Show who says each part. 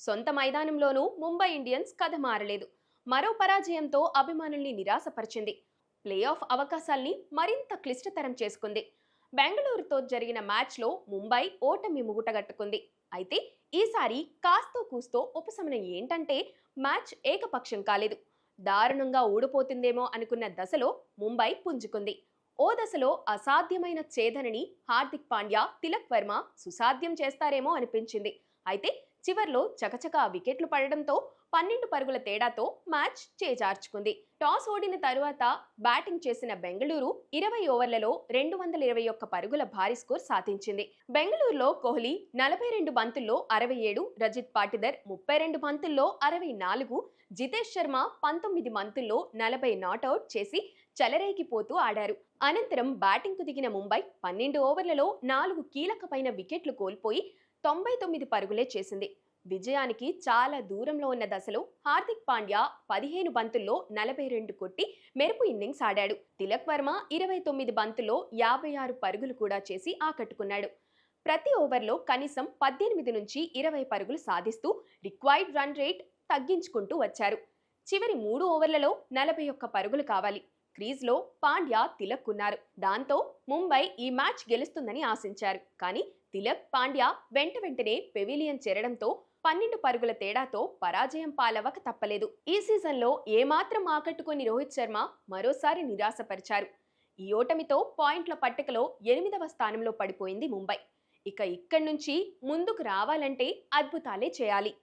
Speaker 1: సొంత మైదానంలోనూ ముంబై ఇండియన్స్ కథ మారలేదు. మరో పరాజయంతో అభిమానుల్ని నిరాశపరిచింది. ప్లే ఆఫ్ అవకాశాల్ని మరింత క్లిష్టతరం చేసుకుంది. బెంగళూరుతో జరిగిన మ్యాచ్లో ముంబై ఓటమి ముగుటగట్టుకుంది. అయితే ఈసారి కాస్తో కూస్తో ఉపశమనం ఏంటంటే మ్యాచ్ ఏకపక్షం కాలేదు. దారుణంగా ఊడిపోతుందేమో అనుకున్న దశలో ముంబై పుంజుకుంది. ఓ దశలో అసాధ్యమైన ఛేదనని హార్దిక్ పాండ్యా, తిలక్ వర్మ సుసాధ్యం చేస్తారేమో అనిపించింది. అయితే చివర్లో చకచకా వికెట్లు పడడంతో 12 పరుగుల తేడాతో మ్యాచ్ చేజార్చుకుంది. టాస్ ఓడిన తరువాత బ్యాటింగ్ చేసిన బెంగళూరు 20 ఓవర్లలో 221 పరుగుల భారీ స్కోర్ సాధించింది. బెంగళూరులో కోహ్లీ 42 బంతుల్లో 67, రజిత్ పాటిదర్ 32 బంతుల్లో 64, జితేష్ శర్మ 19 బంతుల్లో 40 నాటౌట్ చేసి చెలరేగిపోతూ ఆడారు. అనంతరం బ్యాటింగ్కు దిగిన ముంబై 12 ఓవర్లలో 4 కీలకమైన వికెట్లు కోల్పోయి 99 పరుగులే చేసింది. విజయానికి చాలా దూరంలో ఉన్న దశలో హార్దిక్ పాండ్యా 15 బంతుల్లో 42 కొట్టి మెరుపు ఇన్నింగ్స్ ఆడాడు. తిలక్ వర్మ 29 బంతుల్లో 56 పరుగులు కూడా చేసి ఆకట్టుకున్నాడు. ప్రతి ఓవర్లో కనీసం 18 నుంచి 20 పరుగులు సాధిస్తూ రిక్వైర్డ్ రన్ రేట్ తగ్గించుకుంటూ వచ్చారు. చివరి 3 ఓవర్లలో 41 పరుగులు కావాలి. క్రీజ్లో పాండ్యా, తిలక్ ఉన్నారు. దాంతో ముంబై ఈ మ్యాచ్ గెలుస్తుందని ఆశించారు. కానీ తిలక్, పాండ్యా వెంటనే పెవిలియన్ చేరడంతో 12 పరుగుల తేడాతో పరాజయం పాలవక తప్పలేదు. ఈ సీజన్లో ఏమాత్రం ఆకట్టుకుని రోహిత్ శర్మ మరోసారి నిరాశపరిచారు. ఈ ఓటమితో పాయింట్ల పట్టికలో 8వ స్థానంలో పడిపోయింది ముంబై. ఇక్కడి నుంచి ముందుకు రావాలంటే అద్భుతాలే చేయాలి.